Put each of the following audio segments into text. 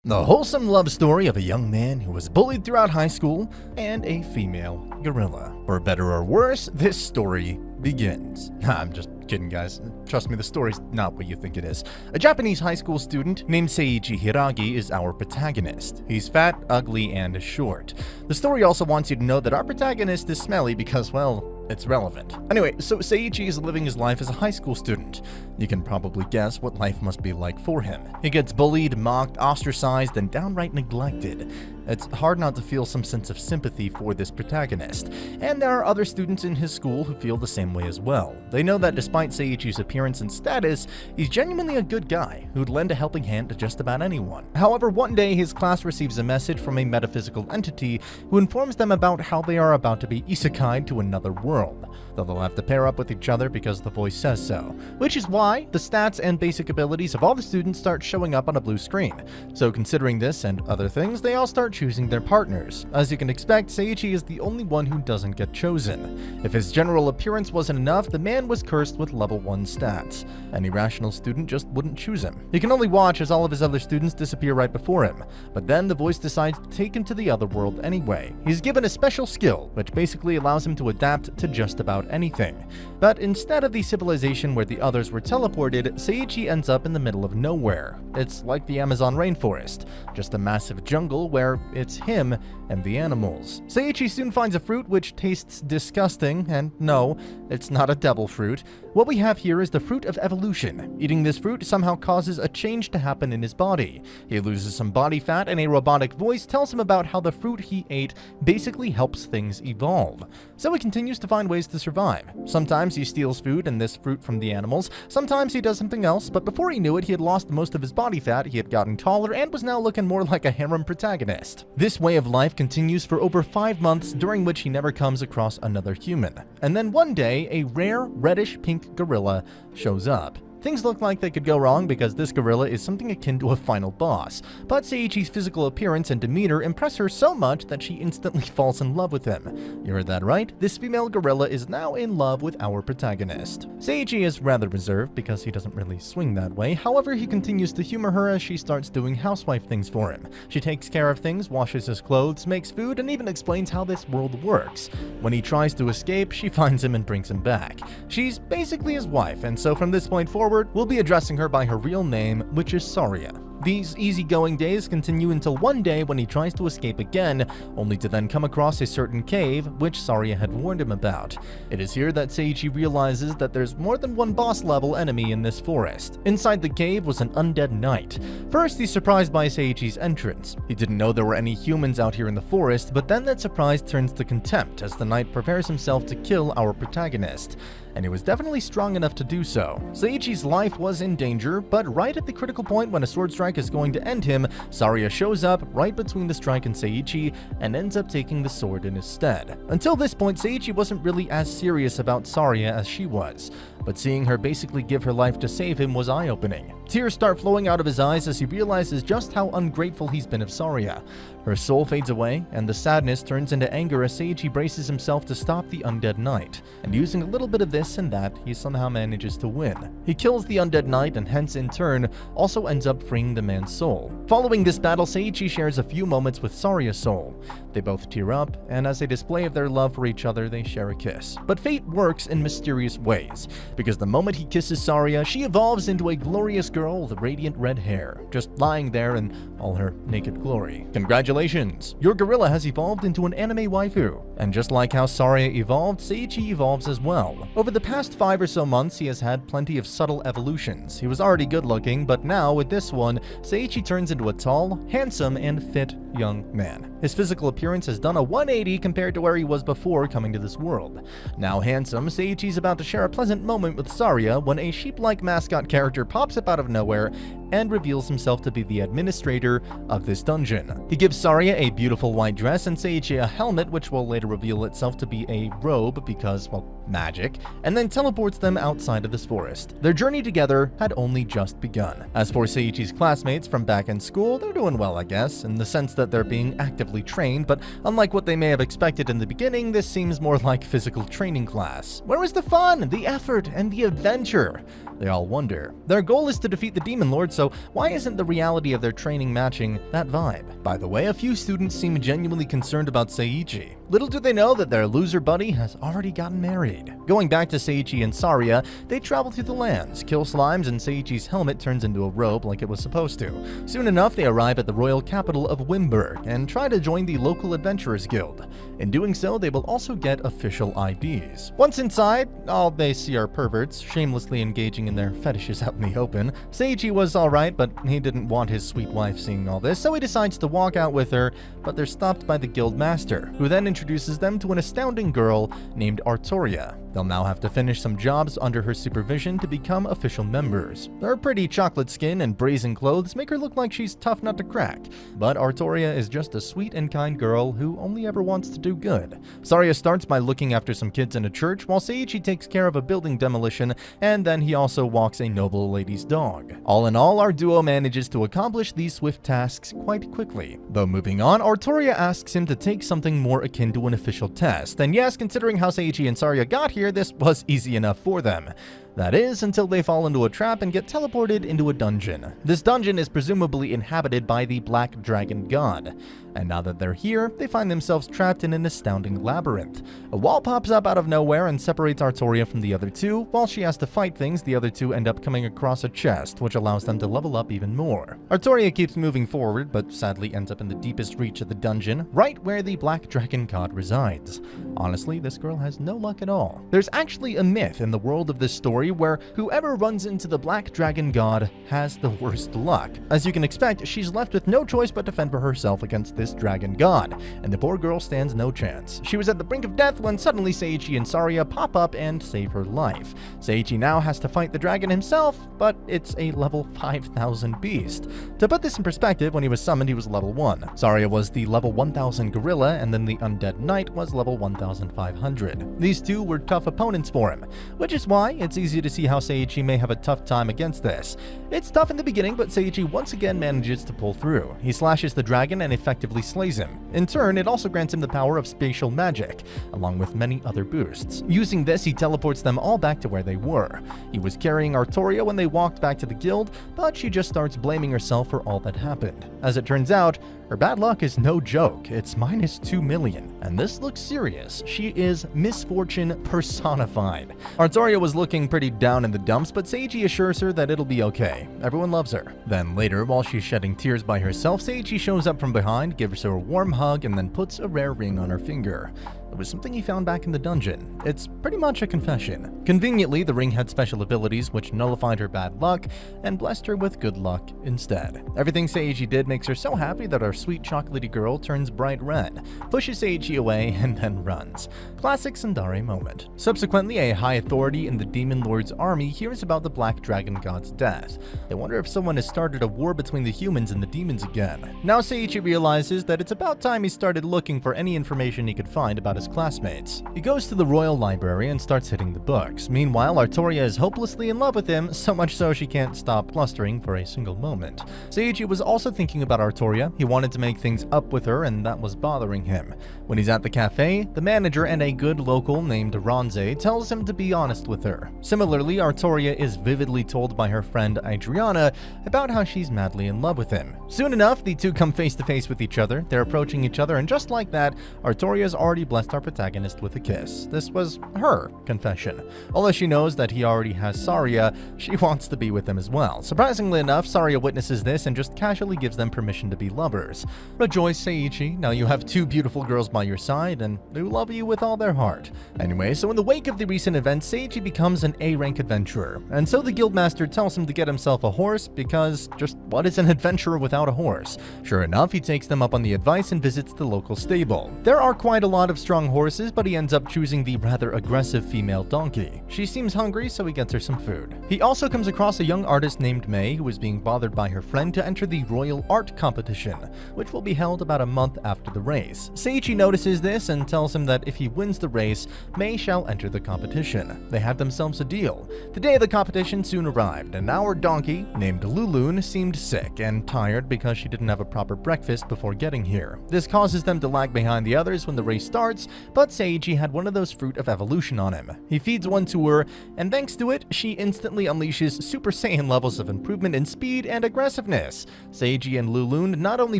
The wholesome love story of a young man who was bullied throughout high school and a female gorilla. For better or worse, this story begins. I'm just kidding, guys. Trust me, the story's not what you think it is. A Japanese high school student named Seiichi Hiragi is our protagonist. He's fat, ugly, and short. The story also wants you to know that our protagonist is smelly because, well, it's relevant. Anyway, so Seiichi is living his life as a high school student. You can probably guess what life must be like for him. He gets bullied, mocked, ostracized, and downright neglected. It's hard not to feel some sense of sympathy for this protagonist. And there are other students in his school who feel the same way as well. They know that despite Seiichi's appearance and status, he's genuinely a good guy who'd lend a helping hand to just about anyone. However, one day his class receives a message from a metaphysical entity who informs them about how they are about to be isekai'd to another world, though they'll have to pair up with each other because the voice says so. Which is why the stats and basic abilities of all the students start showing up on a blue screen. So considering this and other things, they all start choosing their partners. As you can expect, Seiichi is the only one who doesn't get chosen. If his general appearance wasn't enough, the man was cursed with level 1 stats. Any rational student just wouldn't choose him. He can only watch as all of his other students disappear right before him, but then the voice decides to take him to the other world anyway. He's given a special skill, which basically allows him to adapt to just about anything. But instead of the civilization where the others were teleported, Seiichi ends up in the middle of nowhere. It's like the Amazon rainforest, just a massive jungle where it's him and the animals. Seiichi soon finds a fruit which tastes disgusting, and no, it's not a devil fruit. What we have here is the fruit of evolution. Eating this fruit somehow causes a change to happen in his body. He loses some body fat, and a robotic voice tells him about how the fruit he ate basically helps things evolve. So he continues to find ways to survive. Sometimes he steals food and this fruit from the animals, sometimes he does something else, but before he knew it, he had lost most of his body fat, he had gotten taller, and was now looking more like a harem protagonist. This way of life continues for over 5 months, during which he never comes across another human. And then one day, a rare reddish-pink gorilla shows up. Things look like they could go wrong because this gorilla is something akin to a final boss, but Seiichi's physical appearance and demeanor impress her so much that she instantly falls in love with him. You heard that right, this female gorilla is now in love with our protagonist. Seiichi is rather reserved because he doesn't really swing that way, however he continues to humor her as she starts doing housewife things for him. She takes care of things, washes his clothes, makes food, and even explains how this world works. When he tries to escape, she finds him and brings him back. She's basically his wife, and so from this point forward, we'll be addressing her by her real name, which is Saria. These easygoing days continue until one day when he tries to escape again, only to then come across a certain cave, which Saria had warned him about. It is here that Seiichi realizes that there's more than one boss-level enemy in this forest. Inside the cave was an undead knight. First, he's surprised by Seiichi's entrance. He didn't know there were any humans out here in the forest, but then that surprise turns to contempt as the knight prepares himself to kill our protagonist. And he was definitely strong enough to do so. Seiichi's life was in danger, but right at the critical point when a sword strike is going to end him, Saria shows up right between the strike and Seiichi and ends up taking the sword in his stead. Until this point, Seiichi wasn't really as serious about Saria as she was, but seeing her basically give her life to save him was eye-opening. Tears start flowing out of his eyes as he realizes just how ungrateful he's been of Saria. Her soul fades away, and the sadness turns into anger as Seiichi braces himself to stop the undead knight. And using a little bit of this and that, he somehow manages to win. He kills the undead knight and hence in turn also ends up freeing the man's soul. Following this battle, Seiichi shares a few moments with Saria's soul. They both tear up, and as a display of their love for each other, they share a kiss. But fate works in mysterious ways, because the moment he kisses Saria, she evolves into a glorious girl with radiant red hair, just lying there in all her naked glory. Congratulations! Your gorilla has evolved into an anime waifu. And just like how Saria evolved, Seiichi evolves as well. Over the past 5 or so months, he has had plenty of subtle evolutions. He was already good looking, but now with this one, Seiichi turns into a tall, handsome, and fit young man. His physical appearance has done a 180 compared to where he was before coming to this world. Now handsome, Seiichi's about to share a pleasant moment with Saria when a sheep-like mascot character pops up out of nowhere and reveals himself to be the administrator of this dungeon. He gives Saria a beautiful white dress and Seiichi a helmet, which will later reveal itself to be a robe because, well, magic, and then teleports them outside of this forest. Their journey together had only just begun. As for Seiichi's classmates from back in school, they're doing well, I guess, in the sense that they're being actively trained, but unlike what they may have expected in the beginning, this seems more like physical training class. Where is the fun, the effort, and the adventure? They all wonder. Their goal is to defeat the demon lord so why isn't the reality of their training matching that vibe? By the way, a few students seem genuinely concerned about Seiichi. Little do they know that their loser buddy has already gotten married. Going back to Seiichi and Saria, they travel through the lands, kill slimes, and Seiichi's helmet turns into a robe like it was supposed to. Soon enough, they arrive at the royal capital of Wimberg and try to join the local adventurers guild. In doing so, they will also get official IDs. Once inside, all they see are perverts, shamelessly engaging in their fetishes out in the open. Seiichi was alright, but he didn't want his sweet wife seeing all this, so he decides to walk out with her, but they're stopped by the guild master, who then introduces them to an astounding girl named Artoria. They'll now have to finish some jobs under her supervision to become official members. Her pretty chocolate skin and brazen clothes make her look like she's tough nut to crack, but Artoria is just a sweet and kind girl who only ever wants to do good. Saria starts by looking after some kids in a church, while Seiichi takes care of a building demolition, and then he also walks a noble lady's dog. All in all, our duo manages to accomplish these swift tasks quite quickly. Though moving on, Artoria asks him to take something more akin to an official test, and yes, considering how Seiichi and Saria got here, this was easy enough for them. That is, until they fall into a trap and get teleported into a dungeon. This dungeon is presumably inhabited by the Black Dragon God, and now that they're here, they find themselves trapped in an astounding labyrinth. A wall pops up out of nowhere and separates Artoria from the other two. While she has to fight things, the other two end up coming across a chest, which allows them to level up even more. Artoria keeps moving forward, but sadly ends up in the deepest reach of the dungeon, right where the Black Dragon God resides. Honestly, this girl has no luck at all. There's actually a myth in the world of this story where whoever runs into the Black Dragon God has the worst luck. As you can expect, she's left with no choice but to fend for herself against this dragon god, and the poor girl stands no chance. She was at the brink of death when suddenly Seiichi and Saria pop up and save her life. Seiichi now has to fight the dragon himself, but it's a level 5000 beast. To put this in perspective, when he was summoned, he was level 1. Saria was the level 1000 gorilla, and then the undead knight was level 1500. These two were tough opponents for him, which is why it's easy to see how Seiichi may have a tough time against this. It's tough in the beginning, but Seiichi once again manages to pull through. He slashes the dragon and effectively slays him. In turn, it also grants him the power of spatial magic, along with many other boosts. Using this, he teleports them all back to where they were. He was carrying Artoria when they walked back to the guild, but she just starts blaming herself for all that happened. As it turns out, her bad luck is no joke. It's minus 2 million, and this looks serious. She is misfortune personified. Artoria was looking pretty down in the dumps, but Seiichi assures her that it'll be okay. Everyone loves her. Then later, while she's shedding tears by herself, Seiichi shows up from behind, gives her a warm hug, and then puts a rare ring on her finger. It was something he found back in the dungeon. It's pretty much a confession. Conveniently, the ring had special abilities which nullified her bad luck and blessed her with good luck instead. Everything Seiichi did makes her so happy that our sweet chocolatey girl turns bright red, pushes Seiichi away, and then runs. Classic Sundari moment. Subsequently, a high authority in the Demon Lord's army hears about the Black Dragon God's death. They wonder if someone has started a war between the humans and the demons again. Now Seiichi realizes that it's about time he started looking for any information he could find about his classmates. He goes to the royal library and starts hitting the books. Meanwhile, Artoria is hopelessly in love with him, so much so she can't stop clustering for a single moment. Seiichi was also thinking about Artoria. He wanted to make things up with her, and that was bothering him. When he's at the cafe, the manager and a good local named Ronze tells him to be honest with her. Similarly, Artoria is vividly told by her friend Adriana about how she's madly in love with him. Soon enough, the two come face to face with each other. They're approaching each other, and just like that, Artoria's already blessed our protagonist with a kiss. This was her confession. Although she knows that he already has Saria, she wants to be with him as well. Surprisingly enough, Saria witnesses this and just casually gives them permission to be lovers. Rejoice, Seiichi. Now you have two beautiful girls by your side, and they love you with all their heart. Anyway, so in the wake of the recent events, Seiichi becomes an A-rank adventurer, and so the guildmaster tells him to get himself a horse because just what is an adventurer without a horse? Sure enough, he takes them up on the advice and visits the local stable. There are quite a lot of strong horses, but he ends up choosing the rather aggressive female donkey. She seems hungry, so he gets her some food. He also comes across a young artist named May who is being bothered by her friend to enter the royal art competition, which will be held about a month after the race. Seiichi notices this and tells him that if he wins the race, May shall enter the competition. They had themselves a deal. The day of the competition soon arrived, and our donkey, named Lulun, seemed sick and tired because she didn't have a proper breakfast before getting here. This causes them to lag behind the others when the race starts, girls, but Seiji had one of those fruit of evolution on him. He feeds one to her, and thanks to it, she instantly unleashes Super Saiyan levels of improvement in speed and aggressiveness. Seiji and Lulun not only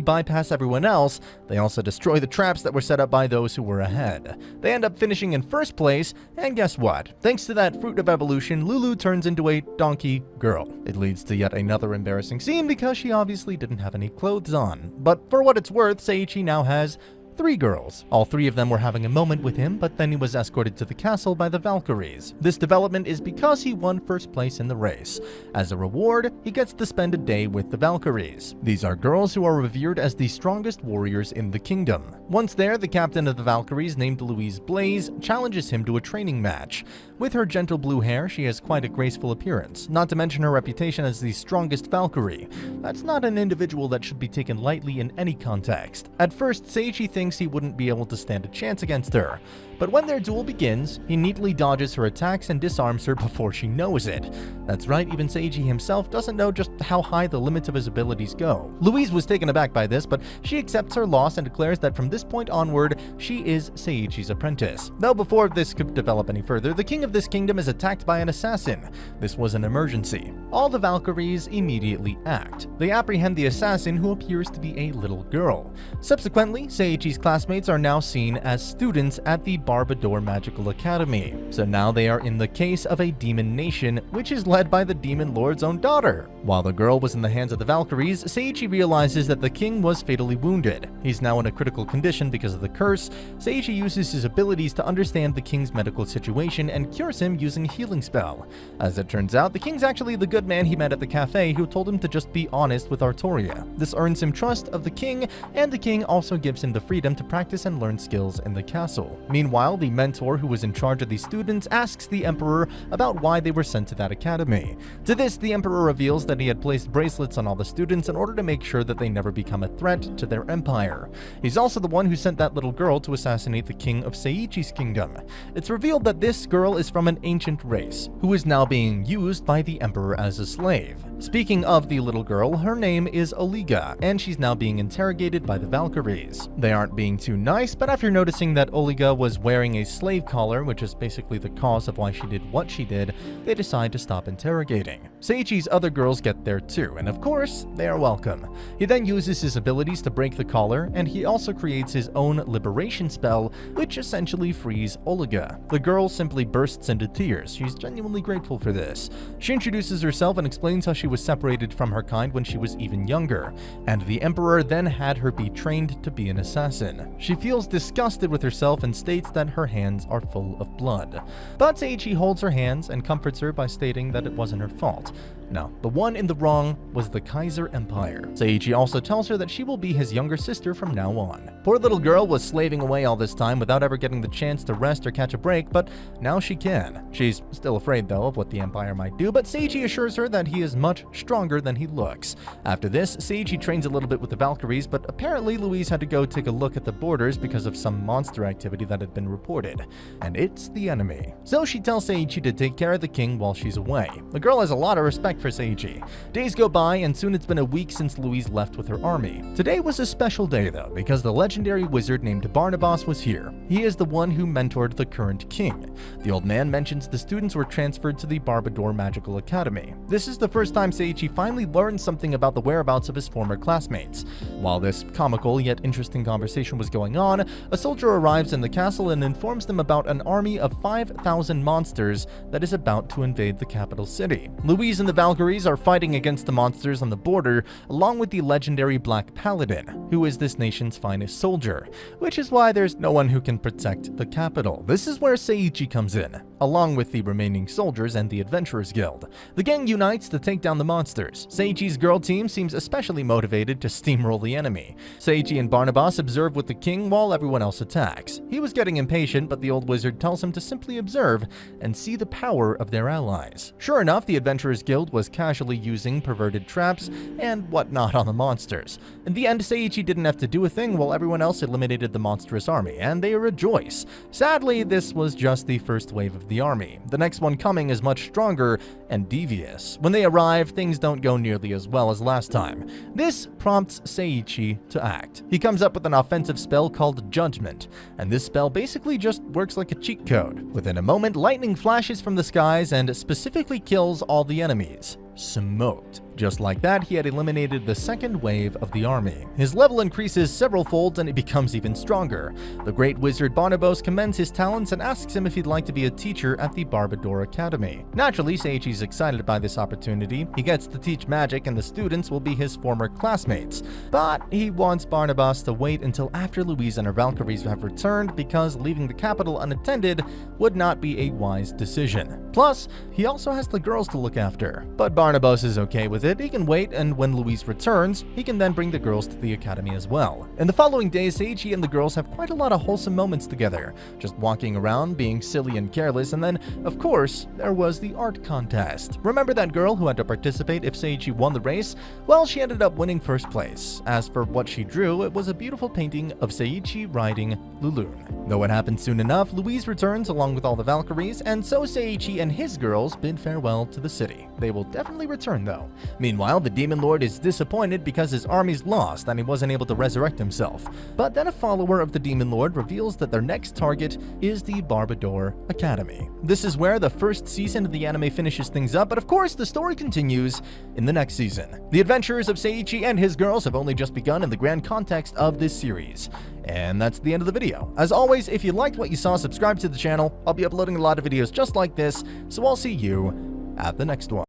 bypass everyone else, they also destroy the traps that were set up by those who were ahead. They end up finishing in first place, and guess what? Thanks to that fruit of evolution, Lulu turns into a donkey girl. It leads to yet another embarrassing scene because she obviously didn't have any clothes on. But for what it's worth, Seiichi now has 3 girls. All 3 of them were having a moment with him, but then he was escorted to the castle by the Valkyries. This development is because he won first place in the race. As a reward, he gets to spend a day with the Valkyries. These are girls who are revered as the strongest warriors in the kingdom. Once there, the captain of the Valkyries, named Louise Blaze, challenges him to a training match. With her gentle blue hair, she has quite a graceful appearance, not to mention her reputation as the strongest Valkyrie. That's not an individual that should be taken lightly in any context. At first, Seiichi thinks he wouldn't be able to stand a chance against her. But when their duel begins, he neatly dodges her attacks and disarms her before she knows it. That's right, even Seiji himself doesn't know just how high the limits of his abilities go. Louise was taken aback by this, but she accepts her loss and declares that from this point onward, she is Seiichi's apprentice. Though before this could develop any further, the king of this kingdom is attacked by an assassin. This was an emergency. All the Valkyries immediately act. They apprehend the assassin, who appears to be a little girl. Subsequently, Seiichi's classmates are now seen as students at the Barbador Magical Academy. So now they are in the case of a demon nation, which is led by the demon lord's own daughter. While the girl was in the hands of the Valkyries, Seiichi realizes that the king was fatally wounded. He's now in a critical condition because of the curse. Seiichi uses his abilities to understand the king's medical situation and cures him using a healing spell. As it turns out, the king's actually the good man he met at the cafe who told him to just be honest with Artoria. This earns him trust of the king, and the king also gives him the freedom to practice and learn skills in the castle. Meanwhile, the mentor who was in charge of the students asks the emperor about why they were sent to that academy. To this, the emperor reveals that he had placed bracelets on all the students in order to make sure that they never become a threat to their empire. He's also the one who sent that little girl to assassinate the king of Seiichi's kingdom. It's revealed that this girl is from an ancient race, who is now being used by the emperor as a slave. Speaking of the little girl, her name is Oliga, and she's now being interrogated by the Valkyries. They aren't being too nice, but after noticing that Oliga was wearing a slave collar, which is basically the cause of why she did what she did, they decide to stop interrogating. Seiichi's other girls get there too, and of course, they are welcome. He then uses his abilities to break the collar, and he also creates his own liberation spell, which essentially frees Oliga. The girl simply bursts into tears. She's genuinely grateful for this. She introduces herself and explains how she was separated from her kind when she was even younger, and the emperor then had her be trained to be an assassin. She feels disgusted with herself and states that her hands are full of blood. But Seiichi holds her hands and comforts her by stating that it wasn't her fault. No, the one in the wrong was the Kaiser Empire. Seiichi also tells her that she will be his younger sister from now on. Poor little girl was slaving away all this time without ever getting the chance to rest or catch a break, but now she can. She's still afraid though of what the Empire might do, but Seiichi assures her that he is much stronger than he looks. After this, Seiichi trains a little bit with the Valkyries, but apparently Louise had to go take a look at the borders because of some monster activity that had been reported. And it's the enemy. So she tells Seiichi to take care of the king while she's away. The girl has a lot of respect for Seiichi. Days go by, and soon it's been a week since Louise left with her army. Today was a special day though, because the legendary wizard named Barnabas was here. He is the one who mentored the current king. The old man mentions the students were transferred to the Barbador Magical Academy. This is the first time Seiichi finally learned something about the whereabouts of his former classmates. While this comical yet interesting conversation was going on, a soldier arrives in the castle and informs them about an army of 5,000 monsters that is about to invade the capital city. Louise and the Valkyries are fighting against the monsters on the border, along with the legendary Black Paladin, who is this nation's finest soldier, which is why there's no one who can protect the capital. This is where Seiichi comes in, along with the remaining soldiers and the Adventurers Guild. The gang unites to take down the monsters. Seiichi's girl team seems especially motivated to steamroll the enemy. Seiichi and Barnabas observe with the king while everyone else attacks. He was getting impatient, but the old wizard tells him to simply observe and see the power of their allies. Sure enough, the Adventurers Guild was casually using perverted traps and whatnot on the monsters. In the end, Seiichi didn't have to do a thing while everyone else eliminated the monstrous army, and they rejoice. Sadly, this was just the first wave of the army. The next one coming is much stronger and devious. When they arrive, things don't go nearly as well as last time. This prompts Seiichi to act. He comes up with an offensive spell called Judgment, and this spell basically just works like a cheat code. Within a moment, lightning flashes from the skies and specifically kills all the enemies. Smoked. Just like that, he had eliminated the second wave of the army. His level increases several folds and it becomes even stronger. The great wizard Barnabas commends his talents and asks him if he'd like to be a teacher at the Barbador Academy. Naturally, Seiichi's excited by this opportunity. He gets to teach magic and the students will be his former classmates. But he wants Barnabas to wait until after Louise and her Valkyries have returned because leaving the capital unattended would not be a wise decision. Plus, he also has the girls to look after. But Barnabas is okay with it. He can wait, and when Louise returns, he can then bring the girls to the academy as well. In the following days, Seiichi and the girls have quite a lot of wholesome moments together, just walking around, being silly and careless, and then, of course, there was the art contest. Remember that girl who had to participate if Seiichi won the race? Well, she ended up winning first place. As for what she drew, it was a beautiful painting of Seiichi riding Lulun. Though it happened soon enough, Louise returns along with all the Valkyries, and so Seiichi and his girls bid farewell to the city. They will definitely return though. Meanwhile, the Demon Lord is disappointed because his army's lost and he wasn't able to resurrect himself. But then a follower of the Demon Lord reveals that their next target is the Barbador Academy. This is where the first season of the anime finishes things up, but of course the story continues in the next season. The adventures of Seiichi and his girls have only just begun in the grand context of this series. And that's the end of the video. As always, if you liked what you saw, subscribe to the channel. I'll be uploading a lot of videos just like this, so I'll see you at the next one.